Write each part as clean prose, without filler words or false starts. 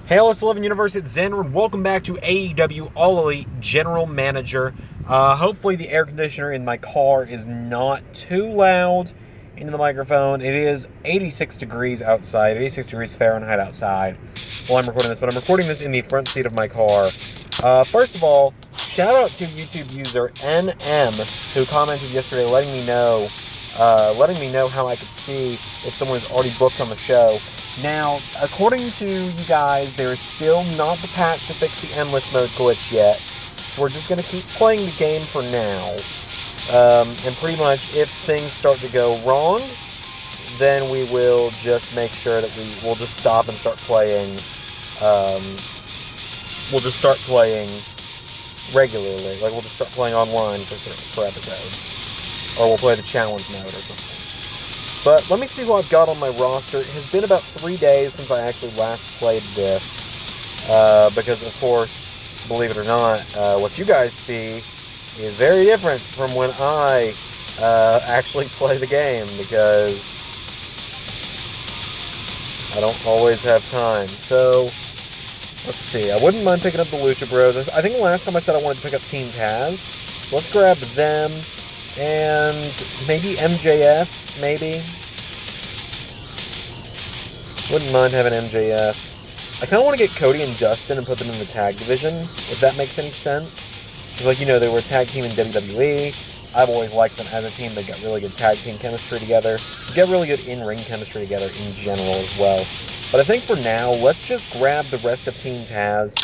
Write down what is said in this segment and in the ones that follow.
Hey, LS 11 Universe, it's Xander, and welcome back to AEW All Elite General Manager. Hopefully the air conditioner in my car is not too loud into the microphone. It is 86 degrees outside, 86 degrees Fahrenheit outside while I'm recording this, but I'm recording this in the front seat of my car. First of all, shout out to YouTube user NM, who commented yesterday letting me know how I could see if someone is already booked on the show. Now, according to you guys, there is still not the patch to fix the endless mode glitch yet, so we're just going to keep playing the game for now. And pretty much, if things start to go wrong, then we will just make sure that we'll just stop and start playing. We'll just start playing regularly. Like, we'll just start playing online for episodes. Or we'll play the challenge mode or something. But let me see who I've got on my roster. It has been about 3 days since I actually last played this. Because, of course, believe it or not, what you guys see is very different from when I actually play the game. Because I don't always have time. So, let's see. I wouldn't mind picking up the Lucha Bros. I think the last time I said I wanted to pick up Team Taz. So let's grab them. And maybe MJF, maybe. Wouldn't mind having MJF. I kind of want to get Cody and Dustin and put them in the tag division, if that makes any sense. Because, like, you know, they were a tag team in WWE. I've always liked them as a team. They got really good tag team chemistry together. They get really good in-ring chemistry together in general as well. But I think for now, let's just grab the rest of Team Taz.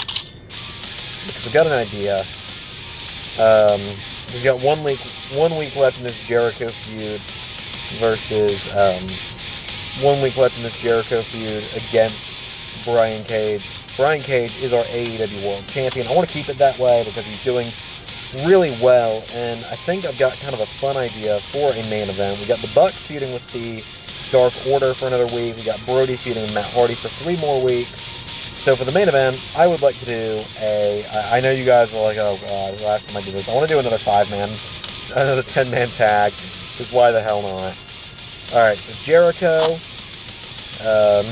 Because I've got an idea. We've got 1 week left in this Jericho feud versus 1 week left in this Jericho feud against Brian Cage. Brian Cage is our AEW World Champion. I want to keep it that way because he's doing really well, and I think I've got kind of a fun idea for a main event. We got the Bucks feuding with the Dark Order for another week. We got Brody feuding with Matt Hardy for 3 more weeks. So for the main event, I would like to do I know you guys were like, oh god, last time I did this. I want to do another 5-man, another 10-man tag, because why the hell not? Alright, so Jericho.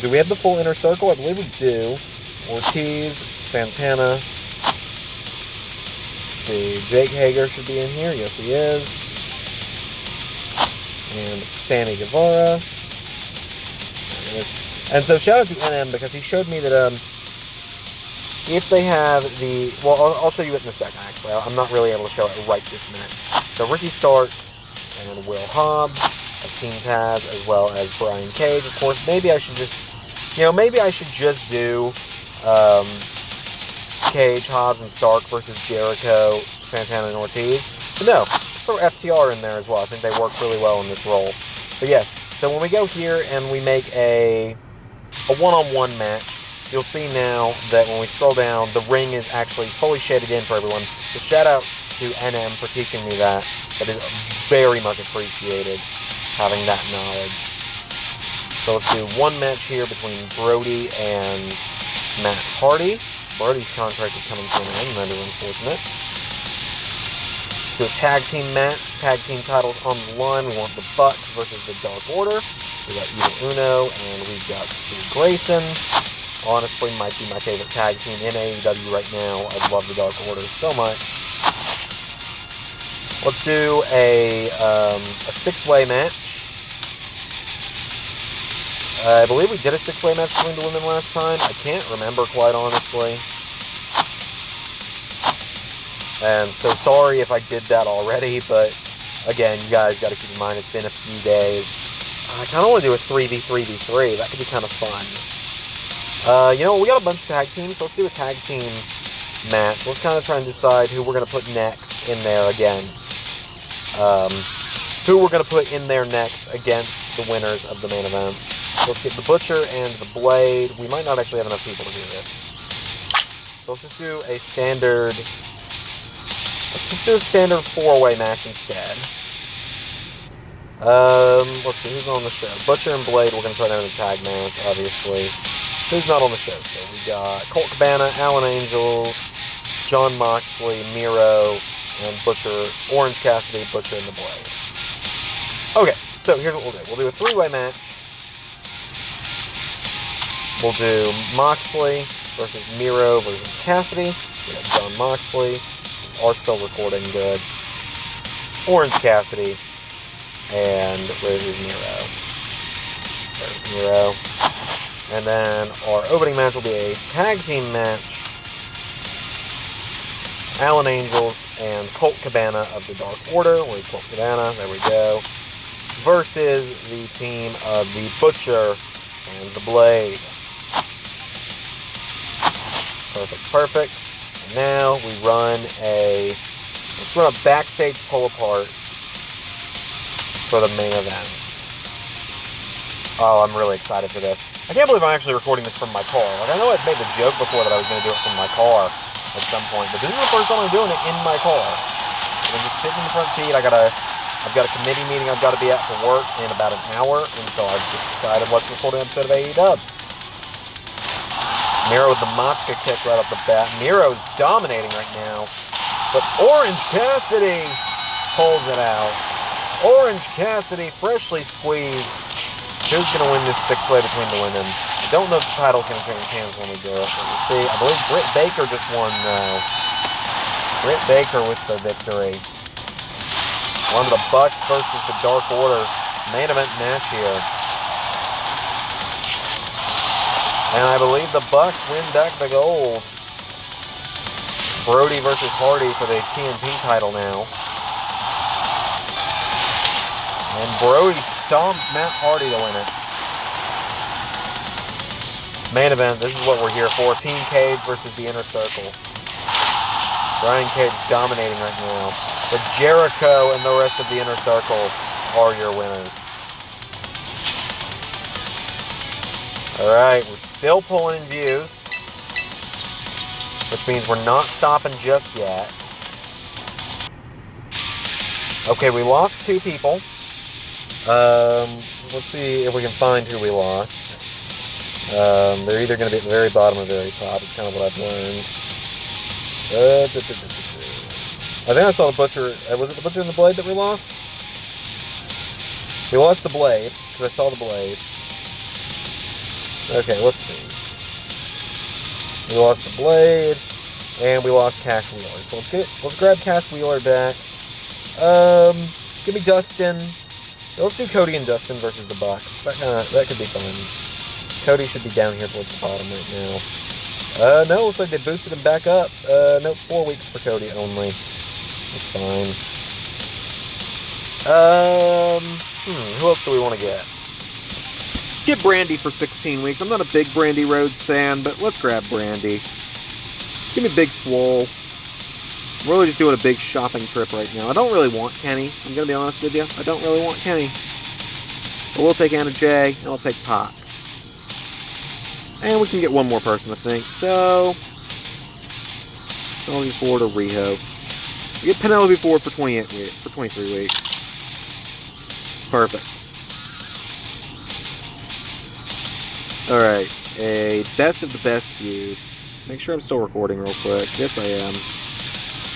Do we have the full inner circle? I believe we do. Ortiz, Santana. Let's see, Jake Hager should be in here. Yes, he is. And Sammy Guevara. There he is. And so shout out to NM because he showed me that if they have the... Well, I'll show you it in a second, actually. I'm not really able to show it right this minute. So Ricky Starks and Will Hobbs of Team Taz, as well as Brian Cage. Of course, maybe I should just... maybe I should just do Cage, Hobbs, and Stark versus Jericho, Santana, and Ortiz. But no, let's throw FTR in there as well. I think they work really well in this role. But yes, so when we go here and we make a one-on-one match, you'll see now that when we scroll down, the ring is actually fully shaded in for everyone. So shout outs to NM for teaching me that. That is very much appreciated, having that knowledge. So let's do one match here between Brody and Matt Hardy. Brody's contract is coming to an end, and that is unfortunate. Let's do a tag team match. Tag team titles on the line. We want the Bucks versus the Dark Order. We got Evil Uno, and we've got Stu Grayson. Honestly, might be my favorite tag team in AEW right now. I love the Dark Order so much. Let's do a 6-way match. I believe we did a 6-way match between the women last time. I can't remember, quite honestly. And so sorry if I did that already, but again, you guys got to keep in mind it's been a few days. I kind of want to do a 3v3v3. That could be kind of fun. We got a bunch of tag teams, so let's do a tag team match. Let's kind of try and decide who we're going to put next in there against. Who we're going to put in there next against the winners of the main event. So let's get the Butcher and the Blade. We might not actually have enough people to do this. So let's just do a standard... Let's just do a standard 4-way match instead. Let's see, who's on the show? Butcher and Blade, we're going to try to have a tag match, obviously. Who's not on the show still? We got Colt Cabana, Alan Angels, John Moxley, Miro, and Butcher, Orange Cassidy, Butcher, and the Blade. Okay, so here's what we'll do. We'll do a 3-way match. We'll do Moxley, versus Miro versus Cassidy. We have Jon Moxley. Are still recording good. Orange Cassidy. And where is Miro? There's Miro. And then our opening match will be a tag team match. Alan Angels and Colt Cabana of the Dark Order. Where's Colt Cabana? There we go. Versus the team of the Butcher and the Blade. Perfect. And now we let's run a backstage pull apart for the main event. Oh, I'm really excited for this. I can't believe I'm actually recording this from my car. Like, I know I've made the joke before that I was going to do it from my car at some point, but this is the first time I'm doing it in my car. I'm just sitting in the front seat. I've got a committee meeting I've got to be at for work in about an hour, and so I've just decided let's record an episode of AEW. Miro with the Machka kick right off the bat. Miro's dominating right now, but Orange Cassidy pulls it out. Orange Cassidy freshly squeezed. Who's going to win this six-way between the women? I don't know if the title's going to change hands when we do it, but we'll see. I believe Britt Baker just won, though. Britt Baker with the victory. One of the Bucks versus the Dark Order main event match here. And I believe the Bucks win back the gold. Brody versus Hardy for the TNT title now. And Brody stomps Matt Hardy to win it. Main event, this is what we're here for. Team Cage versus the Inner Circle. Brian Cage dominating right now. But Jericho and the rest of the Inner Circle are your winners. Alright, we're still pulling in views. Which means we're not stopping just yet. Okay, we lost 2 people. Let's see if we can find who we lost. They're either going to be at the very bottom or very top. It's kind of what I've learned. I think I saw the Butcher. Was it the Butcher and the Blade that we lost? We lost the Blade, because I saw the Blade. Okay, let's see. We lost the Blade, and we lost Cash Wheeler. So let's grab Cash Wheeler back. Give me Dustin. Let's do Cody and Dustin versus the Bucks. That could be fun. Cody should be down here towards the bottom right now. No, looks like they boosted him back up. Nope, 4 weeks for Cody only. That's fine. Who else do we want to get? Let's get Brandy for 16 weeks. I'm not a big Brandy Rhodes fan, but let's grab Brandy. Give me Big Swole. I'm really just doing a big shopping trip right now. I don't really want Kenny. I'm going to be honest with you. I don't really want Kenny. But we'll take Anna Jay, and I'll take Pac. And we can get one more person, I think. So, Penelope Ford or Riho. We get Penelope Ford for 23 weeks. Perfect. Alright, a best of the best feud. Make sure I'm still recording real quick. Yes, I am.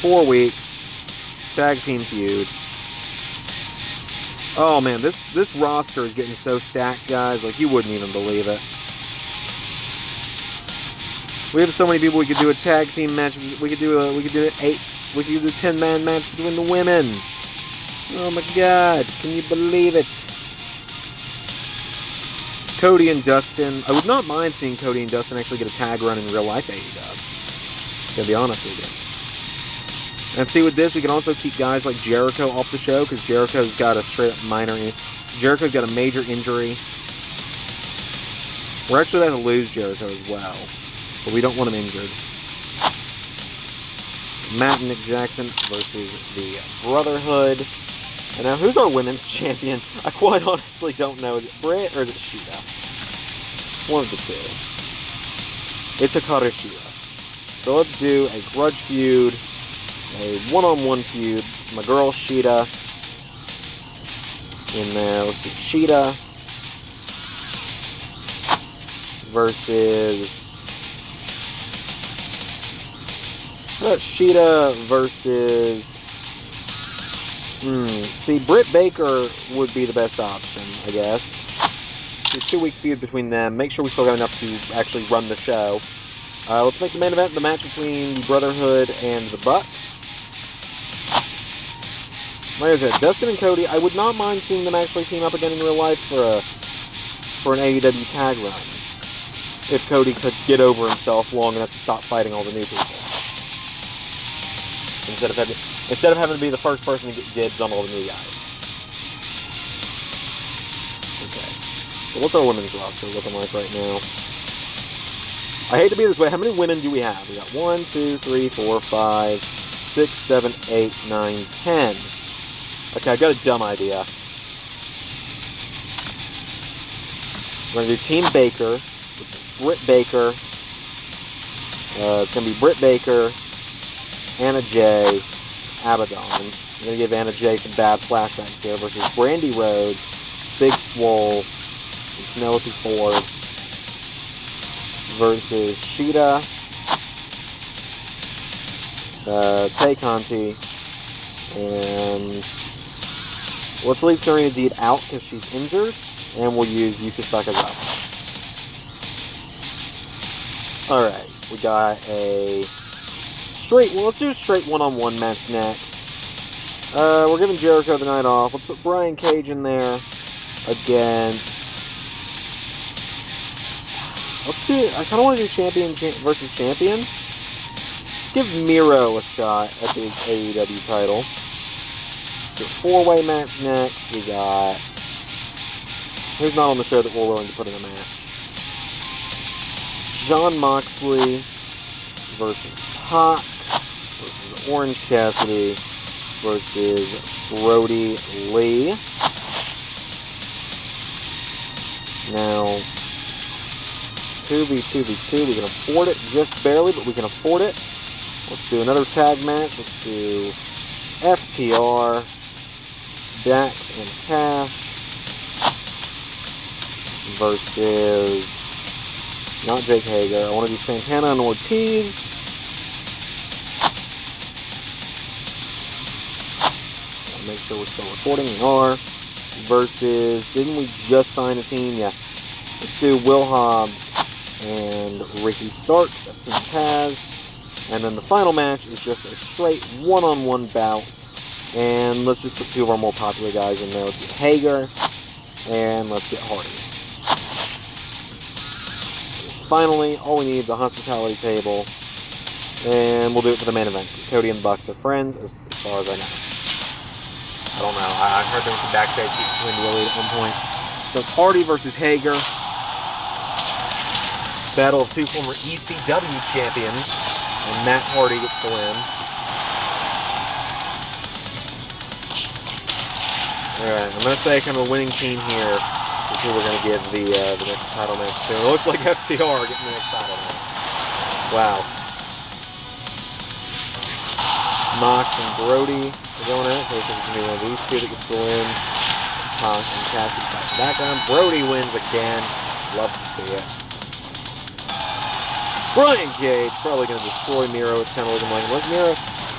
4 weeks. Tag team feud. Oh man, this roster is getting so stacked, guys. Like, you wouldn't even believe it. We have so many people. We could do a tag team match. We could do a 10-man match between the women. Oh my God! Can you believe it? Cody and Dustin. I would not mind seeing Cody and Dustin actually get a tag run in real life AEW. To be honest with you. And see, with this, we can also keep guys like Jericho off the show because Jericho's got a Jericho's got a major injury. We're actually going to lose Jericho as well. But we don't want him injured. Matt and Nick Jackson versus the Brotherhood. And now, who's our women's champion? I quite honestly don't know. Is it Britt or is it Shida? One of the two. It's Hikaru Shida. So let's do a grudge feud. A one-on-one feud. My girl Shida. In there. Let's do Shida versus... How about Shida versus... See, Britt Baker would be the best option, I guess. It's a 2-week feud between them. Make sure we still got enough to actually run the show. Let's make the main event the match between the Brotherhood and the Bucks. Like I said, Dustin and Cody, I would not mind seeing them actually team up again in real life for an AEW tag run. If Cody could get over himself long enough to stop fighting all the new people. Instead of having to be the first person to get dibs on all the new guys. Okay. So what's our women's roster looking like right now? I hate to be this way. How many women do we have? We got 1, 2, 3, 4, 5, 6, 7, 8, 9, 10. Okay, I've got a dumb idea. We're going to do Team Baker, which is Britt Baker. It's going to be Britt Baker, Anna Jay, Abaddon. I'm going to give Anna Jay some bad flashbacks here versus Brandy Rhodes, Big Swole, and Penelope Ford versus Sheeta, Tay Conti, and let's leave Serena Deeb out because she's injured, and we'll use Yuka Sakazawa. Alright, we got a straight, well, let's do a straight one-on-one match next. We're giving Jericho the night off. Let's put Brian Cage in there against, I kind of want to do champion versus champion. Let's give Miro a shot at the AEW title. Let's do a four-way match next. We got, who's not on the show that we're willing to put in a match? Jon Moxley versus Pac versus Orange Cassidy versus Brody Lee. Now, 2v2v2, we can afford it just barely, but we can afford it. Let's do another tag match. Let's do FTR, Dax and Cash versus, not Jake Hager, I want to do Santana and Ortiz. I'll make sure we're still recording, we are. Versus, didn't we just sign a team? Yeah. Let's do Will Hobbs and Ricky Starks of Team Taz. And then the final match is just a straight one-on-one bout. And let's just put two of our more popular guys in there. Let's get Hager and let's get Hardy. Finally, all we need is a hospitality table. And we'll do it for the main event, because Cody and the Bucks are friends, as far as I know. I don't know. I heard there was some backstage heat between the Elite at one point. So it's Hardy versus Hager. Battle of two former ECW champions. And Matt Hardy gets the win. Alright, I'm going to say kind of a winning team here is who we're going to give the next title match to. It looks like FTR getting the next title match. Wow. Mox and Brody are going at it, so it's going to be one of these two that gets the win. Pac and Cassidy fighting back on. Brody wins again. Love to see it. Brian Cage probably going to destroy Miro. It's kind of looking like, unless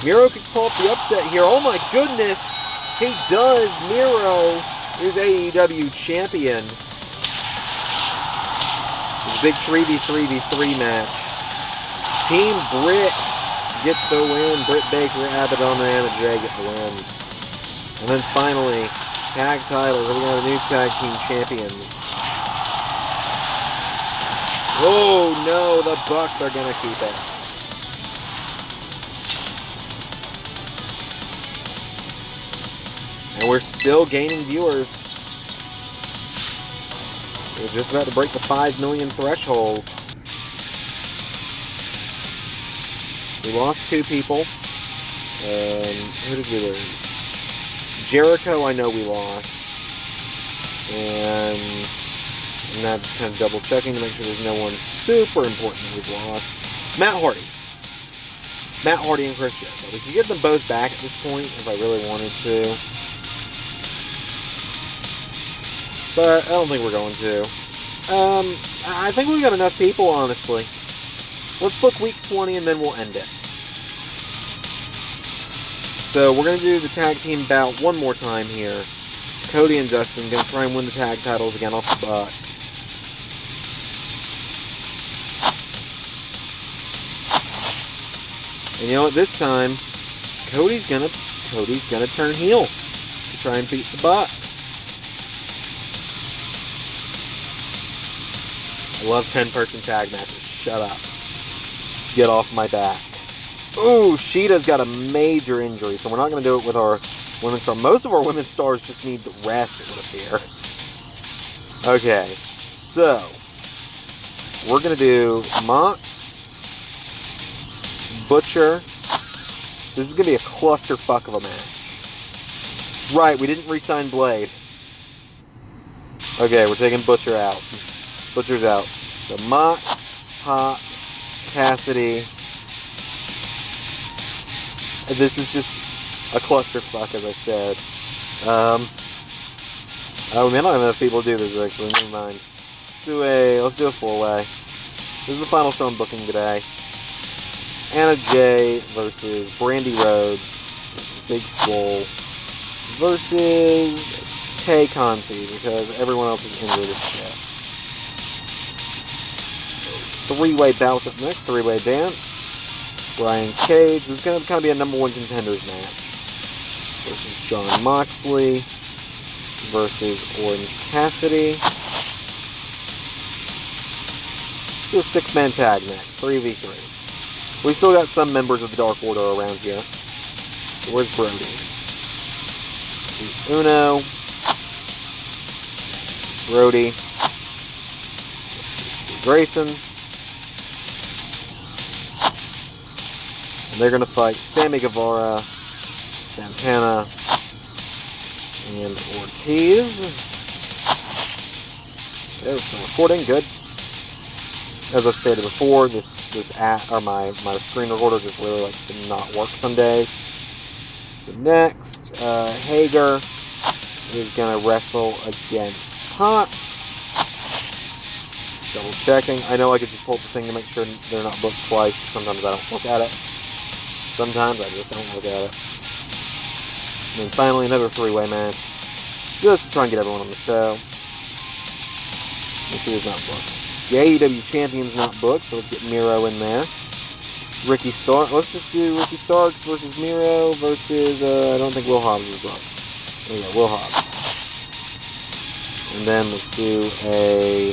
Miro could pull off the upset here. Oh my goodness! He does! Miro is AEW champion. It's a big 3v3v3 match. Team Britt gets the win. Britt Baker, Abaddon, and Anna Jay get the win. And then finally, tag titles. We're going to have new tag team champions. Oh no, the Bucks are going to keep it. And we're still gaining viewers. We're just about to break the 5 million threshold. We lost 2 people. Who did we lose? Jericho, I know we lost. And I'm just kind of double checking to make sure there's no one super important that we've lost. Matt Hardy. Matt Hardy and Chris Jericho. We could get them both back at this point if I really wanted to. But I don't think we're going to. I think we've got enough people, honestly. Let's book week 20 and then we'll end it. So we're going to do the tag team bout one more time here. Cody and Dustin going to try and win the tag titles again off the Bucks. And you know what? This time, Cody's gonna turn heel to try and beat the Bucks. I love 10-person tag matches. Shut up. Get off my back. Ooh, Sheeta's got a major injury, so we're not going to do it with our women's star. Most of our women's stars just need to rest, it would appear. Okay, so we're going to do Mox, Butcher. This is going to be a clusterfuck of a match. Right, we didn't re-sign Blade. Okay, we're taking Butcher out. Butcher's out. So Mox, Pac, Cassidy. This is just a clusterfuck, as I said. Oh man, I don't have enough people to do this, actually. Never mind. Let's do a 4-way. This is the final show I'm booking today. Anna Jay versus Brandy Rhodes versus Big Swole versus Tay Conti, because everyone else is injured as shit. 3-way bout up next, 3-way dance. Brian Cage. This is going to kind of be a number 1 contenders match. Versus Jon Moxley. Versus Orange Cassidy. Let's do a 6-man tag next. 3v3. We still got some members of the Dark Order around here. So where's Brody? Let's do Uno. Brody. Let's do Grayson. And they're going to fight Sammy Guevara, Santana, and Ortiz. Okay, we're still recording. Good. As I've stated before, my screen recorder just really likes to not work some days. So next, Hager is going to wrestle against Pac. Double checking. I know I could just pull up the thing to make sure they're not booked twice, but sometimes I don't look at it. Sometimes I just don't look at it. And then finally, another 3-way match. Just to try and get everyone on the show. Let's see who's not booked. The AEW Champion's not booked, so let's get Miro in there. Ricky Starks. Let's just do Ricky Starks versus Miro versus, I don't think Will Hobbs is booked. Oh yeah, Will Hobbs. And then let's do a...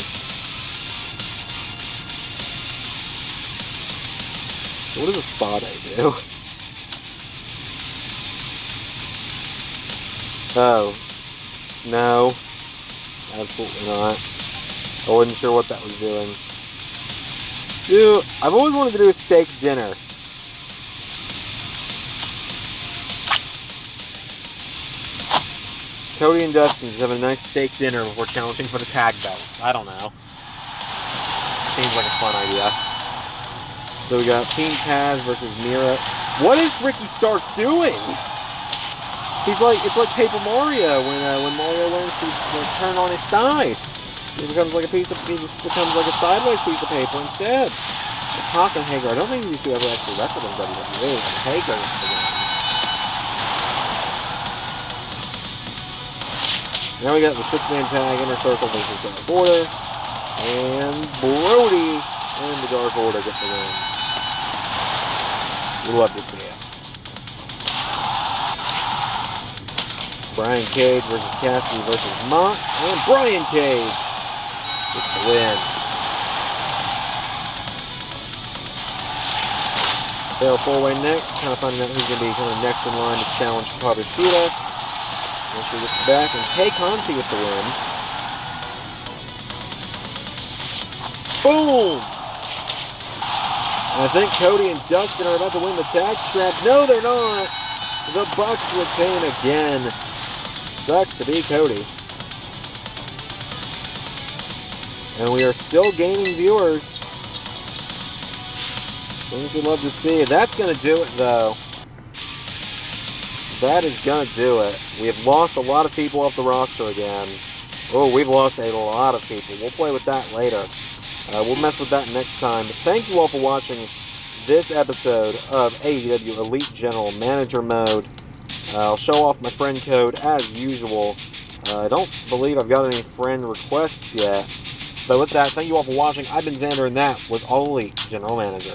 What does a spot do? Oh. No. Absolutely not. I wasn't sure what that was doing. I've always wanted to do a steak dinner. Cody and Dustin just having a nice steak dinner before challenging for the tag belts. I don't know. Seems like a fun idea. So we got Team Taz versus Miro. What is Ricky Starks doing? It's like Paper Mario when Mario learns to turn on his side. He just becomes like a sideways piece of paper instead. Pac and Hager. I don't think these two ever actually wrestled in WWE. Hager is the one. Now we got the 6-man tag, Inner Circle versus Dark Order. And Brody and the Dark Order get the win. We'd love to see it. Brian Cage versus Cassidy versus Mox. And Brian Cage gets the win. Fatal 4-way next. Kind of finding out who's going to be kind of next in line to challenge Kabushida. And she gets back, and Tay Conti with the win. Boom! And I think Cody and Dustin are about to win the tag strap. No, they're not. The Bucks retain again. Sucks to be Cody. And we are still gaining viewers. Things we'd love to see. That's going to do it, though. That is going to do it. We have lost a lot of people off the roster again. Oh, we've lost a lot of people. We'll play with that later. We'll mess with that next time. But thank you all for watching this episode of AEW Elite General Manager Mode. I'll show off my friend code as usual. I don't believe I've got any friend requests yet. But with that, thank you all for watching. I've been Xander, and that was All Elite General Manager.